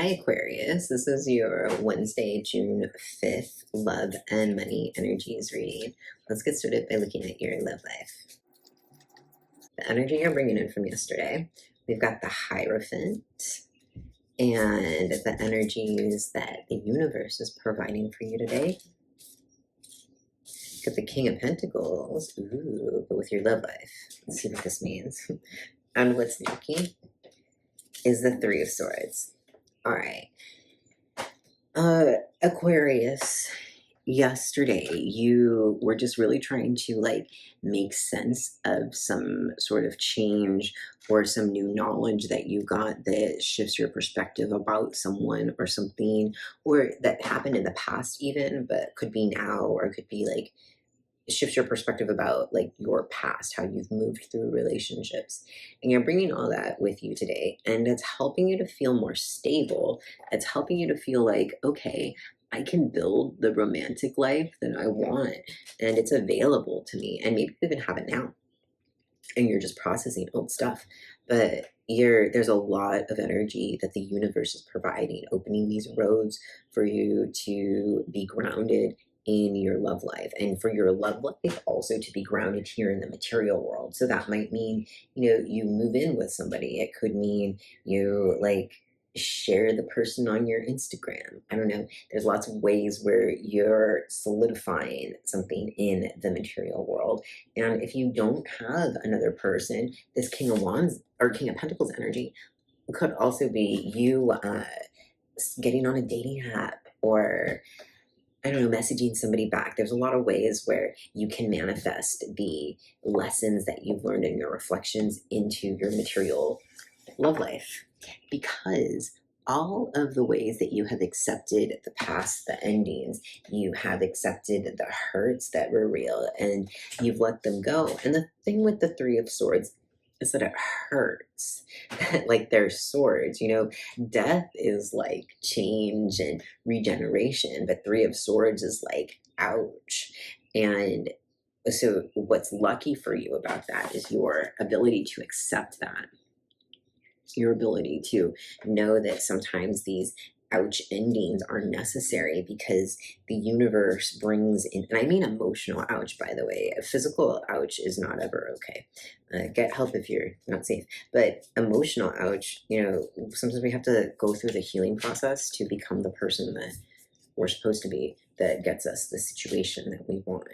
Hi, Aquarius. This is your Wednesday, June 5th, love and money energies reading. Let's get started by looking at your love life. The energy you're bringing in from yesterday, we've got the Hierophant and the energies that the universe is providing for you today. Got the King of Pentacles, ooh, but with your love life. Let's see what this means. And what's sneaky is the Three of Swords. All right. Aquarius, yesterday you were just really trying to make sense of some sort of change or some new knowledge that you got that shifts your perspective about someone or something, or that happened in the past even, but could be now, or could be shifts your perspective about your past, how you've moved through relationships, and you're bringing all that with you today, and it's helping you to feel more stable. It's helping you to feel like, okay, I can build the romantic life that I want, and it's available to me, and maybe you even have it now and you're just processing old stuff, but there's a lot of energy that the universe is providing, opening these roads for you to be grounded in your love life, and for your love life also to be grounded here in the material world. So that might mean, you move in with somebody. It could mean you share the person on your Instagram. I don't know. There's lots of ways where you're solidifying something in the material world. And if you don't have another person, this King of Wands or King of Pentacles energy could also be you getting on a dating app, or I don't know, messaging somebody back. There's a lot of ways where you can manifest the lessons that you've learned in your reflections into your material love life, because all of the ways that you have accepted the past, the endings, you have accepted the hurts that were real, and you've let them go. And the thing with the Three of Swords is that it hurts. They're swords, death is change and regeneration, but Three of Swords is ouch. And so what's lucky for you about that is your ability to accept that, your ability to know that sometimes these ouch endings are necessary, because the universe brings in, and I mean emotional ouch, by the way. A physical ouch is not ever okay. Get help if you're not safe. But emotional ouch, sometimes we have to go through the healing process to become the person that we're supposed to be, that gets us the situation that we want.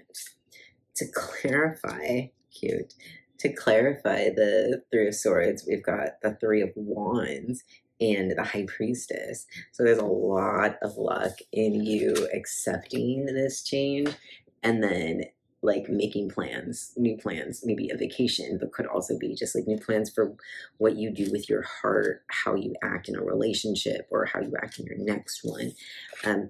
To clarify, cute. To clarify the Three of Swords, we've got the Three of Wands and the High Priestess. So there's a lot of luck in you accepting this change, and then making plans, new plans, maybe a vacation, but could also be just new plans for what you do with your heart, how you act in a relationship, or how you act in your next one.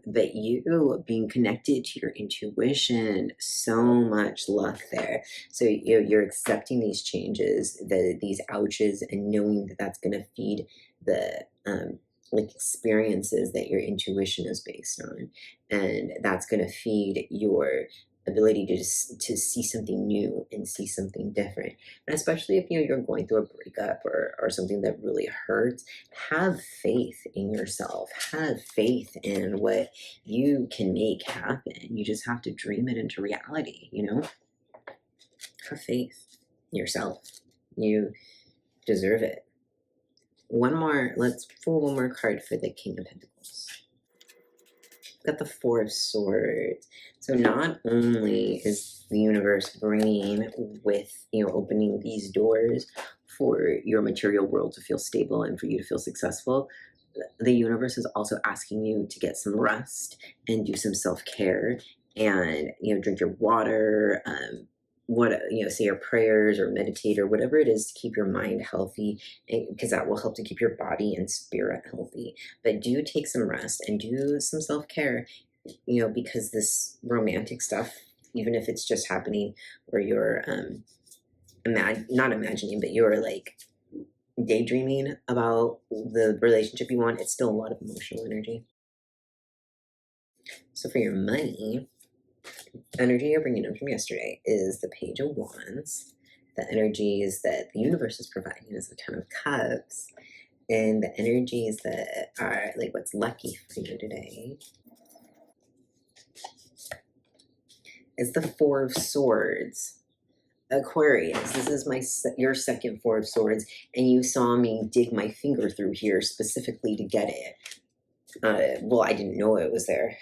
But you being connected to your intuition, so much luck there. So you're accepting these changes, these ouches, and knowing that that's going to feed the experiences that your intuition is based on, and that's going to feed your ability to see something new and see something different. And especially if you're going through a breakup or something that really hurts, have faith in yourself, have faith in what you can make happen. You just have to dream it into reality. Have faith in yourself. You deserve it. Let's pull one more card for the King of Pentacles. Got the Four of Swords. So not only is the universe bringing with, opening these doors for your material world to feel stable and for you to feel successful, the universe is also asking you to get some rest and do some self-care, and, drink your water, say your prayers or meditate or whatever it is to keep your mind healthy, because that will help to keep your body and spirit healthy. But do take some rest and do some self-care, because this romantic stuff, even if it's just happening where you're not imagining, but you're daydreaming about the relationship you want, it's still a lot of emotional energy. So for your money, energy you're bringing in from yesterday is the Page of Wands. The energies that the universe is providing is the Ten of Cups, And the energies that are like what's lucky for you today is the Four of Swords. Aquarius, this is your second Four of Swords, and you saw me dig my finger through here specifically to get it. Well, I didn't know it was there.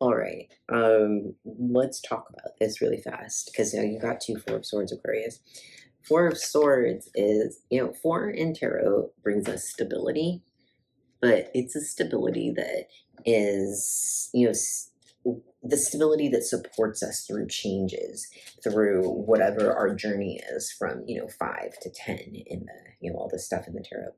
All right, let's talk about this really fast because now you got two Four of Swords, Aquarius. Four of Swords is, four in tarot brings us stability, but it's a stability that is, the stability that supports us through changes, through whatever our journey is from, 5 to 10 in the, all this stuff in the tarot.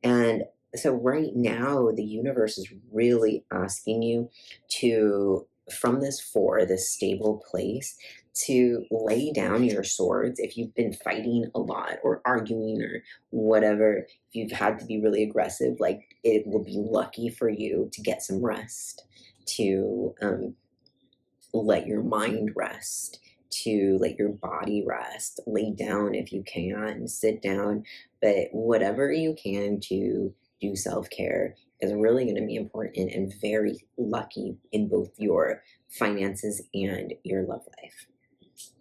And so right now, the universe is really asking you to, from this four, this stable place, to lay down your swords. If you've been fighting a lot or arguing or whatever, if you've had to be really aggressive, like it will be lucky for you to get some rest, to let your mind rest, to let your body rest, lay down if you can, sit down, but whatever you can to do self-care is really going to be important and very lucky in both your finances and your love life.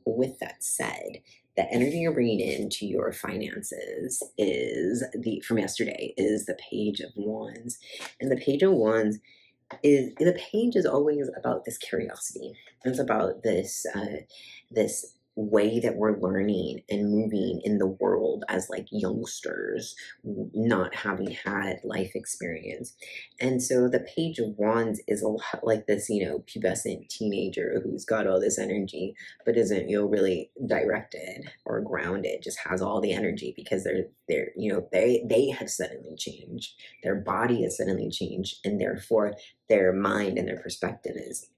With that said, the energy you're bringing into your finances is from yesterday is the Page of Wands. And the Page of Wands is, the page is always about this curiosity. It's about this this way that we're learning and moving in the world as like youngsters, not having had life experience. And so the Page of Wands is a lot like this, pubescent teenager who's got all this energy but isn't, really directed or grounded, just has all the energy because they have suddenly changed, their body has suddenly changed, and therefore their mind and their perspective is.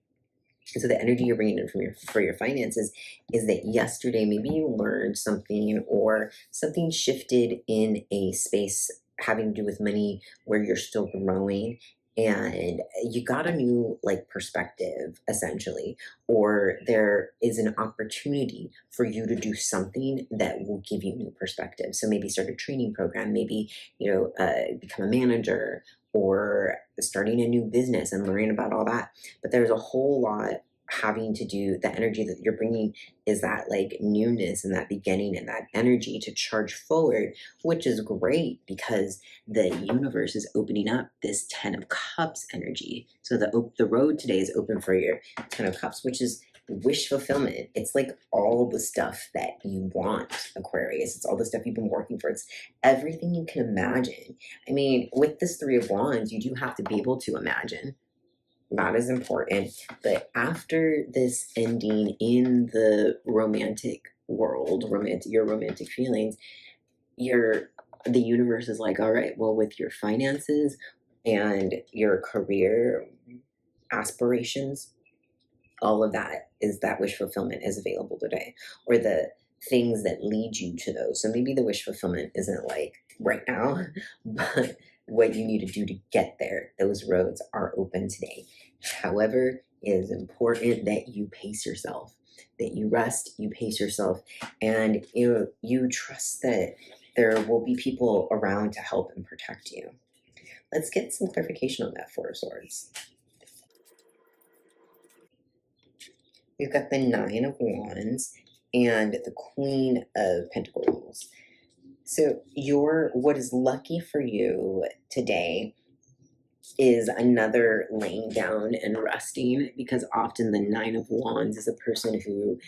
So the energy you're bringing in for your finances is that yesterday maybe you learned something or something shifted in a space having to do with money where you're still growing, and you got a new perspective essentially, or there is an opportunity for you to do something that will give you new perspective. So maybe start a training program, maybe become a manager, or starting a new business and learning about all that. But there's a whole lot having to do, the energy that you're bringing is that newness and that beginning and that energy to charge forward, which is great because the universe is opening up this 10 of Cups energy. So the road today is open for your 10 of Cups, which is wish fulfillment. It's like all the stuff that you want, Aquarius. It's all the stuff you've been working for. It's everything you can imagine. I mean, with this Three of Wands, you do have to be able to imagine. That is important. But after this ending in the romantic world, your romantic feelings, the universe is like, all right, well, with your finances and your career aspirations, all of that wish fulfillment is available today, or the things that lead you to those. So maybe the wish fulfillment isn't right now, but what you need to do to get there, those roads are open today. However, it is important that you pace yourself, that you rest, you pace yourself, and you trust that there will be people around to help and protect you. Let's get some clarification on that Four of Swords. We've got the Nine of Wands and the Queen of Pentacles. So what is lucky for you today is another laying down and resting, because often the Nine of Wands is a person who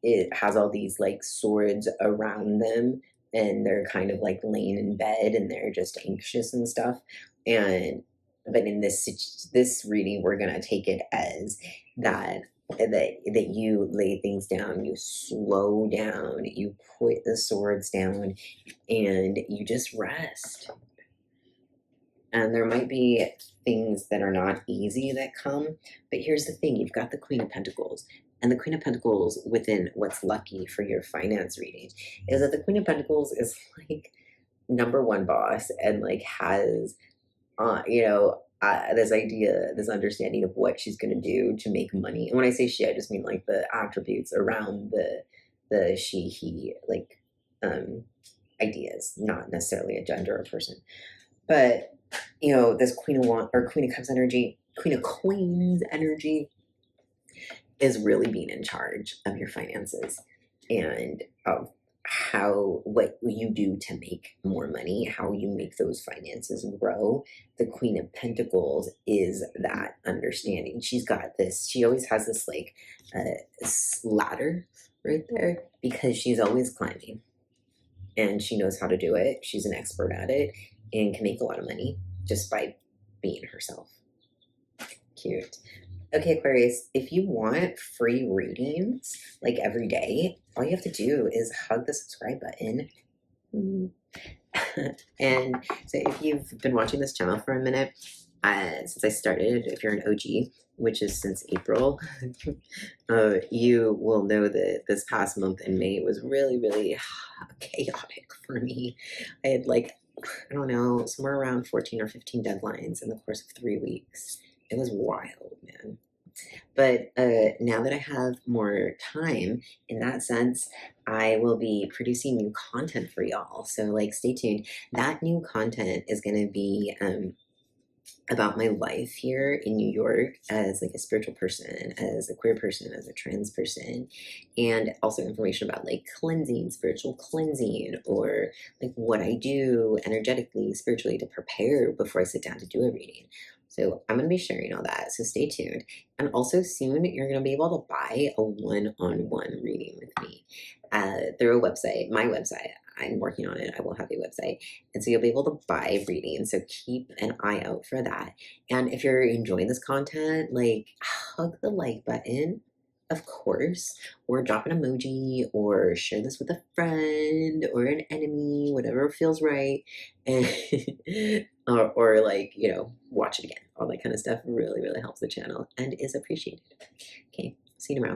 it has all these swords around them, and they're kind of laying in bed and they're just anxious and stuff. But in this reading, we're gonna take it as that you lay things down, you slow down, you put the swords down, and you just rest. And there might be things that are not easy that come, but here's the thing: you've got the Queen of Pentacles. And the Queen of Pentacles, within what's lucky for your finance reading, is that the Queen of Pentacles is number one boss and has this idea, this understanding of what she's going to do to make money. And when I say she, I just mean the attributes around the she, he, ideas, not necessarily a gender or person. But, you know, this Queen of Wands or Queen of Cups energy, Queen of Coins energy is really being in charge of your finances and of how what you do to make more money, how you make those finances grow. The Queen of Pentacles is that understanding. She's got this, she always has this like ladder right there because she's always climbing and she knows how to do it. She's an expert at it and can make a lot of money just by being herself. Cute. Okay, Aquarius, if you want free readings like every day, all you have to do is hug the subscribe button. And so if you've been watching this channel for a minute, since I started, if you're an OG, which is since April, you will know that this past month in May was really, really chaotic for me. I had like, I don't know, somewhere around 14 or 15 deadlines in the course of 3 weeks. It was wild, man. But now that I have more time in that sense, I will be producing new content for y'all. So, like, stay tuned. That new content is going to be about my life here in New York as like a spiritual person, as a queer person, as a trans person, and also information about like cleansing, spiritual cleansing, or like what I do energetically, spiritually to prepare before I sit down to do a reading. So I'm going to be sharing all that. So stay tuned. And also soon you're going to be able to buy a one-on-one reading with me through a website, my website. I'm working on it. I will have a website. And so you'll be able to buy readings. So keep an eye out for that. And if you're enjoying this content, like hug the like button, of course, or drop an emoji, or share this with a friend or an enemy, whatever feels right. And or like, you know, watch it again. All that kind of stuff really, really helps the channel and is appreciated. Okay, see you tomorrow.